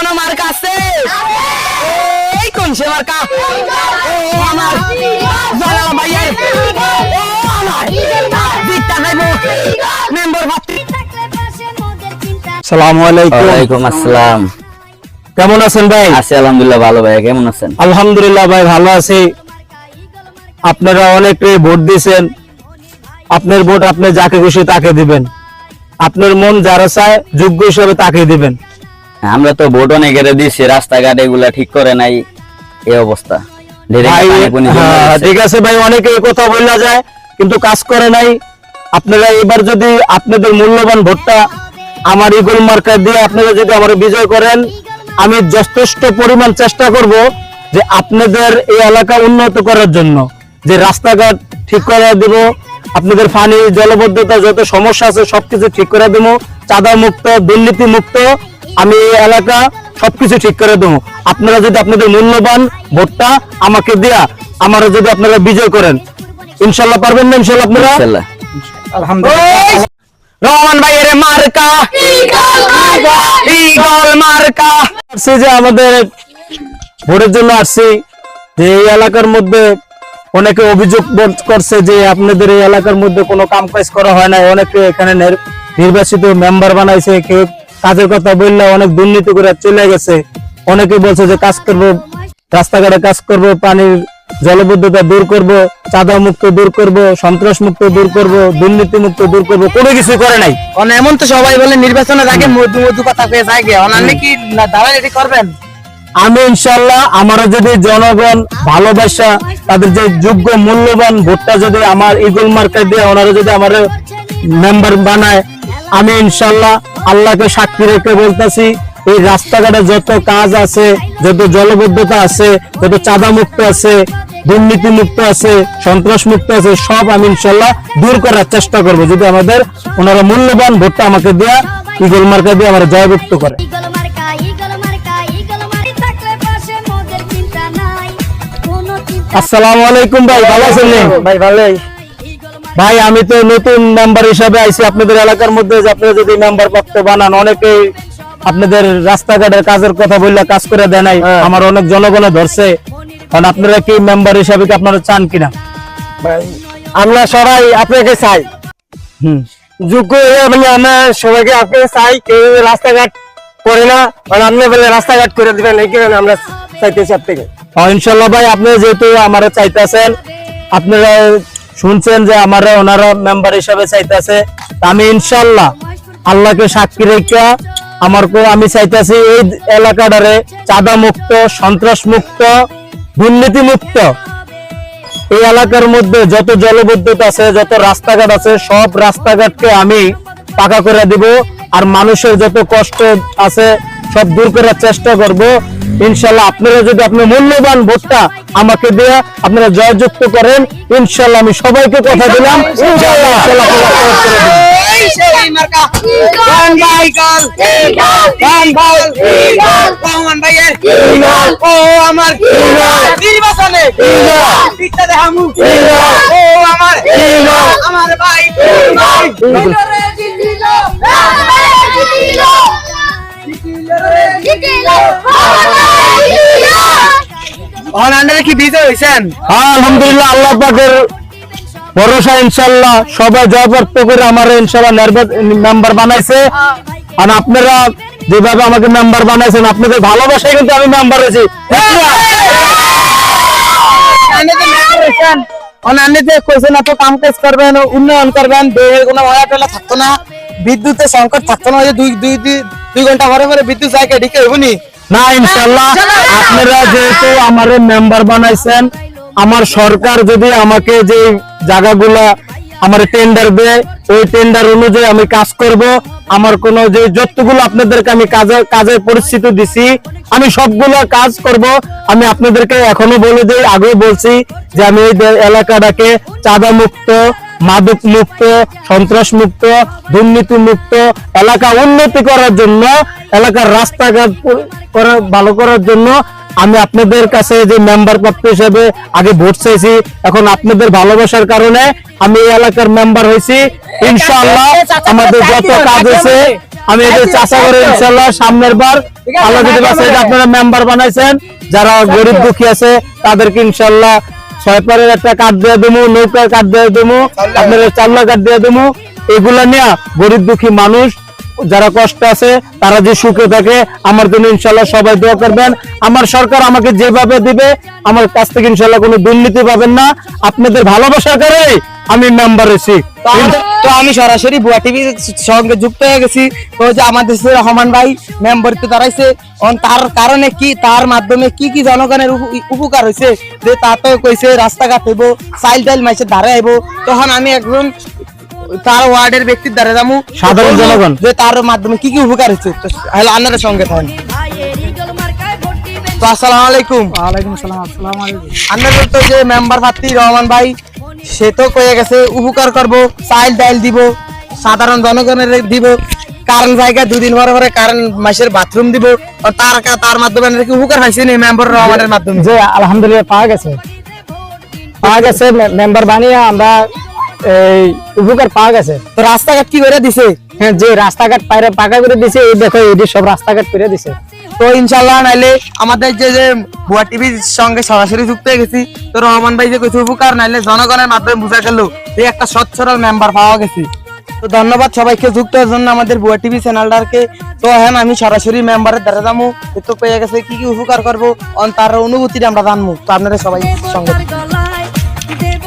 কোন মার্কা আছে? এই কোন সে মার্কা? ও আমার জালাল ভাইয়ের ও আমার জিতটা খাইবো মেম্বার ভাতি। আসসালামু আলাইকুম। ওয়ালাইকুম আসসালাম। কেমন আছেন ভাই? আছি আলহামদুলিল্লাহ ভালো। ভাই কেমন আছেন? আলহামদুলিল্লাহ ভাই ভালো আছি। আপনারা অনেকে ভোট দিয়েছেন, আপনার ভোট আপনি যাকে খুশি তাকে দিবেন, আপনার মন যারা চায় যোগ্য হিসেবে তাকে দিবেন। আমরা তো ভোট অনেকের দিচ্ছি, রাস্তাঘাট এগুলা ঠিক করে নাই, এই অবস্থা। ভাই ঠিক আছে ভাই, অনেকে এই কথা বলা যায় কিন্তু কাজ করে নাই। আপনারা এবার যদি আপনাদের মূল্যবান ভোটটা আমার ইগল মার্কা দিয়ে আপনারা যদি আমার বিজয় করেন, আমি যথেষ্ট পরিমাণ চেষ্টা করব যে আপনাদের এই এলাকা উন্নত করার জন্য, যে রাস্তাঘাট ঠিক করে দেব, আপনাদের পানি জলবদ্ধতা যত সমস্যা আছে সবকিছু ঠিক করে দেবো, চাঁদা মুক্ত দুর্নীতি মুক্ত আমি এই এলাকা সবকিছু ঠিক করে দেবো। আপনারা যদি আপনাদের মূল্যবান ভোটটা আমাকে দেয়া আমারও যদি আপনারা বিজয় করেন, ইনশাল্লাহ পারবেন না? ইনশাল্লাহ আপনারা ইনশাআল্লাহ। আলহামদুলিল্লাহ। রহমান ভাইয়ের মার্কা ইগল মার্কা। আসছি যে আমাদের ভোটের জন্য আসছি, যে এই এলাকার মধ্যে অনেকে অভিযোগ করছে যে আপনাদের এই এলাকার মধ্যে কোনো কাম কাজ করা হয় না। অনেকে এখানে নির্বাচিত মেম্বার বানাইছে, কেউ কাজের কথা বললে অনেক দুর্নীতি করে চলে গেছে। অনেকে বলছে যে কাজ করব, রাস্তাঘাটে কাজ করব, পানির জলবদ্ধতা দূর করব, চাঁদা মুক্ত দূর করব, সন্ত্রাস মুক্ত দূর করব, দুর্নীতি মুক্ত দূর করব, কোনো কিছু করে নাই। এমন তো সবাই বলে নির্বাচনের আগে মধু মধু কথা পেয়ে যায় গে, অনান্য কি দাঁড়ায় এটি করবেন? আমি ইনশাল্লাহ আমারও যদি জনগণ ভালোবাসা তাদের যে যোগ্য মূল্যবান ভোটটা যদি আমার ইগল মার্কায় দিয়ে ওনারা যদি আমার মেম্বার বানায়, আমি ইনশাল্লাহ আল্লাহকে সাক্ষী রেখে বলতেছি এই রাস্তাঘাটে যত কাজ আছে, যত জলবদ্ধতা আছে, যত চাঁদা মুক্ত আছে, দুর্নীতি মুক্ত আছে, সন্ত্রাস মুক্ত আছে, সব আমি ইনশাল্লাহ দূর করার চেষ্টা করব যদি আমাদের ওনারা মূল্যবান ভোটটা আমাকে দেয়া ইগল মার্কা দিয়ে আমার জয়যুক্ত করে। আসসালামু আলাইকুম ভাই, ভালো আছেন? ভাই ভালোই। ভাই আমি তো নতুন মেম্বার হিসাবে আইছি আপনাদের এলাকার মধ্যে, যে আপনারা যদি মেম্বার প্রাপ্ত বানান, অনেকেই আপনাদের রাস্তাঘাটের কাজের কথা বললে কাজ করে দেয় নাই, আমার অনেক জনগণে ধরছে। কারণ আপনারা কি মেম্বার হিসাবে কি আপনারা চান কিনা? ভাই আমরা সবাই আপনাকে চাই, যোগ্য মানে আমরা সবাইকে আপনাকে চাই। কেউ রাস্তাঘাট করে না, মানে আপনি বলে রাস্তাঘাট করে দিবেন, এই কারণে আমরা চাইতেছি আপনাকে। ইনশাল্লাহ ভাই, আপনি যেহেতু আমারা চাইতেছেন, আপনারা শুনছেন যে আমারা ওনারা মেম্বার হিসাবে চাইতেছে, আমি ইনশাল্লাহ আল্লাহকে সাক্ষী রেখে আমি চাইতেছি এই এলাকাটারে চাঁদা মুক্ত, সন্ত্রাস মুক্ত, দুর্নীতি মুক্ত, এই এলাকার মধ্যে যত জলবদ্ধতা আছে, যত রাস্তাঘাট আছে, সব রাস্তাঘাটকে আমি পাকা করে দিব। আর মানুষের যত কষ্ট আছে সব দূর করার চেষ্টা করব ইনশাল্লাহ। আপনারা যদি আপনার মূল্যবান ভোটটা আমাকে দিয়ে আপনারা জয়যুক্ত করেন, ইনশাল্লাহ আমি সবাইকে কথা দিলাম কি বিজয় হয়েছেন? আলহামদুলিল্লাহ, আল্লাহ পাকের ভরসা, ইনশাল্লাহ সবাই জয়প্রাপ্ত করে আমার ইনশাল্লাহ মেম্বার বানাইছে। আর আপনারা যেভাবে আমাকে মেম্বার বানাইছেন, আপনাদের ভালোবাসায় কিন্তু আমি মেম্বার হয়েছি। কাম কাজ করবেন, উন্নয়ন করবেন, কোনো ময়লা থাকতো না, বিদ্যুতের সংকট থাকতো না, দুই ঘন্টা পরে পরে বিদ্যুৎ জায়গায় ঢিকে হবনি না। ইনশাল্লাহ আপনারা যেহেতু আমার মেম্বার বানাইছেন, আমার সরকার যদি আমাকে যে জায়গাগুলা আমার টেন্ডার দেয়, ওই টেন্ডার অনুযায়ী আমি কাজ করব। আমার কোন যে যতগুলো আপনাদেরকে আমি কাজের পরিস্থিতি দিছি, আমি সবগুলো কাজ করব। আমি আপনাদেরকে এখনো বলে দিই, আগেও বলছি যে আমি এই এলাকাটাকে চাঁদা মুক্ত, মাদক মুক্ত, সন্ত্রাস মুক্ত, দুর্নীতি মুক্ত এলাকা উন্নতি করার জন্য, এলাকার রাস্তাঘাট ভালো করার জন্য আমি আপনাদের কাছে যে মেম্বার প্রাপ্ত হিসেবে আগে ভোট চাইছি, এখন আপনাদের ভালোবাসার কারণে আমি এই এলাকার মেম্বার হয়েছি। ইনশাআল্লাহ আমাদের যত কাজ আছে আমি এদের চাষা করে ইনশাল্লাহ সামনের বার আল্লাহ যদি বাঁচায় যে আপনারা মেম্বার বানাইছেন, যারা গরিব দুঃখী আছে তাদেরকে ইনশাল্লাহ 6 পারের একটা কার্ড দিয়ে দেবো, নৌকার কার্ড দিয়ে দেবো, আপনাদের চাল্লা কার্ড দিয়ে দেবো। এগুলা নিয়ে গরিব দুঃখী মানুষ যারা কষ্ট আছে তারা যে সুখে থাকে, আমার জন্য ইনশাল্লাহ সবাই দোয়া করবেন। আমার সরকার আমাকে যেভাবে দিবে আমার কাছ থেকে ইনশাল্লাহ কোনো দুর্নীতি পাবেন না। আপনাদের ভালোবাসা করে আমি মেম্বার হয়েছি। তো আমি সরাসরি বুয়া টিভির সঙ্গে যুক্ত হয়ে গেছি। তো যে আমাদের রহমান ভাই মেম্বারিতে দাঁড়াইছে, তার কারণে কি, তার মাধ্যমে কি কি জনগণের উপকার হয়েছে, যে তা তো কইছে রাস্তাঘাট হইব, চাইল টাইল মাইসের ধারে আইব। তখন আমি একজন তার ওয়ার্ডের ব্যক্তির দ্বারা যাবো, সাধারণ জনগণ যে তার মাধ্যমে কি কি উপকার হচ্ছে। তো আপনাদের সঙ্গে থাকেন। তো আসসালামু আলাইকুম। ওয়ালাইকুম আসসালাম। আসসালামু আলাইকুম। আপনাদের তো যে মেম্বার প্রার্থী রহমান ভাই, সে তো কয়ে গেছে উপকার করব, চাইল ডাইল দিব, সাধারণ জনগণের দিব, কারেন্ট জায়গা 2 দিন পরে পরে কারেন্ট মাসের বাথরুম দিব। তার মাধ্যমে নাকি উপকার হয়েছে নি মেম্বার রহমানের মাধ্যমে? যে আলহামদুলিল্লাহ পাওয়া গেছে মেম্বার বানিয়ে আমরা এই উপকার পাওয়া গেছে। তো রাস্তাঘাট কি করে দিছে? হ্যাঁ, যে রাস্তাঘাট পাকা করে দিছে, এই দেখো এই সব রাস্তাঘাট করে দিছে। তো ইনশাল্লাহ নাইলে আমাদের যে বুয়া টিভির সঙ্গে সরাসরি যুক্ত হয়ে গেছি, তো রহমান ভাই যে কিছু উপকার নাইলে জনগণের মাধ্যমে বোঝা গেল এই একটা সচ্ছল মেম্বার পাওয়া গেছে। তো ধন্যবাদ সবাইকে যুক্ত হওয়ার জন্য আমাদের বুয়া টিভি চ্যানেলটাকে। তো হ্যাঁ, আমি সরাসরি মেম্বারের দ্বারা যাবো, তো পেয়ে গেছে কি কি উপকার করবো, তার অনুভূতিটা আমরা জানবো। তো আপনারা সবাই সঙ্গে।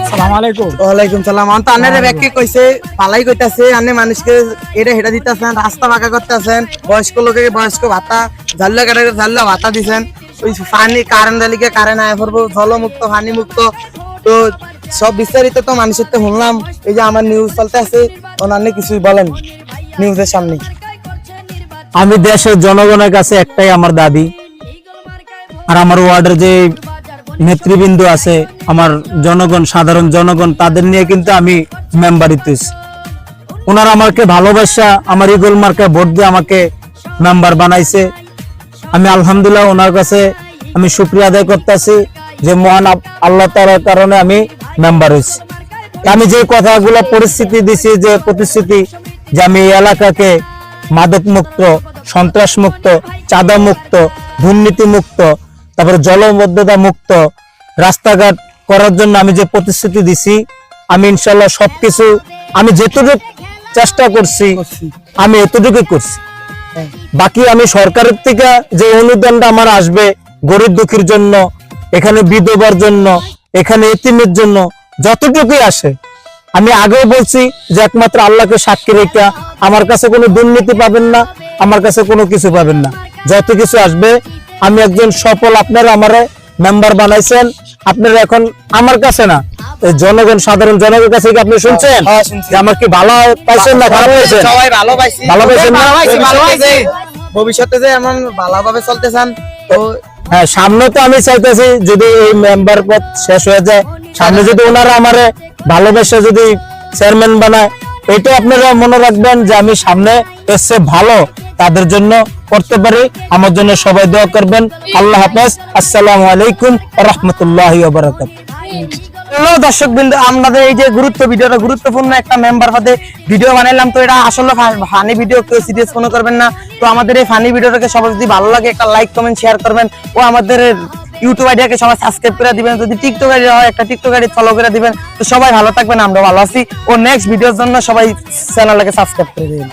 আসসালামু আলাইকুম। ওয়ালাইকুম সালাম। তো আপনারা ব্যাগকে কইছে পালাই কইতাছে, আপনি মানুষকে এটা হেটা দিতেছেন, রাস্তা পাকা করতেছেন, বয়স্ক লোকে বয়স্ক ভাতা, জাল্লা কাটে জাল্লা ভাতা দিছেন, ওই পানি কারেন্ট দিকে কারেন্ট আয় করবো, জলমুক্ত পানি মুক্ত। তো সব বিস্তারিত তো মানুষের তো শুনলাম, এই যে আমার নিউজ চলতে আছে, ওনার কিছুই বলেন নিউজের সামনে। আমি দেশের জনগণের কাছে একটাই আমার দাবি, আর আমার ওয়ার্ডের যে নেতৃবৃন্দ আছে, আমার জনগণ, সাধারণ জনগণ, তাদের নিয়ে কিন্তু আমি মেম্বারিতে আছি। ওনারা আমাকে ভালোবাসা আমার ইগল মার্কা ভোট দিয়ে আমাকে মেম্বার বানাইছে। আমি আলহামদুলিল্লাহ ওনার কাছে আমি শুকরিয়া আদায় করতেছি যে মহান আল্লাহ তাআলার কারণে আমি মেম্বার হয়েছি। আমি যে কথাগুলো পরিস্থিতি দিছি, যে প্রতিশ্রুতি, যে আমি এই এলাকাকে মাদক মুক্ত, সন্ত্রাস মুক্ত, চাঁদা মুক্ত, দুর্নীতি মুক্ত, তারপরে জলবদ্ধতা মুক্ত রাস্তাঘাট করার জন্য আমি যে প্রতিশ্রুতি দিছি, আমি ইনশাল্লাহ সবকিছু আমি যেটুকু চেষ্টা করছি আমি এতটুকুই করছি। বাকি আমি সরকারের থেকে যে অনুদানটা আমার আসবে গরিব দুঃখীর জন্য, এখানে বিধবার জন্য, এখানে এতিমের জন্য যতটুকুই আসে, আমি আগেও বলছি যে একমাত্র আল্লাহকে সাক্ষী রেখে আমার কাছে কোনো দুর্নীতি পাবেন না, আমার কাছে কোনো কিছু পাবেন না। যত কিছু আসবে আমি একজন সফল, আপনারা আমারে মেম্বার বানাইছেন, আপনারা এখন আমার কাছে না, জনগণ, সাধারণ জনগণের কাছে কি আপনি শুনছেন যে আমার কি ভালো পাইছেন না খারাপ পাইছেন? সবাই ভালো পাইছি, ভালো পাইছেন না? ভবিষ্যতে যে এমন ভালোভাবে চলতে চান। তো হ্যাঁ, সামনে তো আমি চাইতেছি যদি এই মেম্বার পদ শেষ হয়ে যায়, সামনে যদি ওনারা আমারে ভালোবেসে যদি চেয়ারম্যান বানায়, এটা আপনারা মনে রাখবেন যে আমি সামনে এসে ভালো তাদের জন্য করতে পারি। আমার জন্য সবাই দোয়া করবেন। আল্লাহ হাফেজ। আসসালামু আলাইকুম ওয়া রাহমাতুল্লাহি ওয়া বারাকাতুহু। দর্শক বিন্দু, আমাদের এই যে গুরুত্বপূর্ণ একটা মেম্বার পদে ভিডিও বানাইলাম, তো এটা আসলে ফানি ভিডিও, কেউ সিরিয়াস মনে করবেন না। তো আমাদের এই ফানি ভিডিওটাকে সবাই যদি ভালো লাগে একটা লাইক কমেন্ট শেয়ার করবেন, ও আমাদের ইউটিউব আইডিয়াকে সবাই সাবস্ক্রাইব করে দিবেন, যদি টিকটক আইডি হয় একটা টিকটক আইডি ফলো করে দিবেন। তো সবাই ভালো থাকবেন, আমরা ভালো আছি। ও নেক্সট ভিডিওর জন্য সবাই চ্যানেলটাকে সাবস্ক্রাইব করে দিবেন।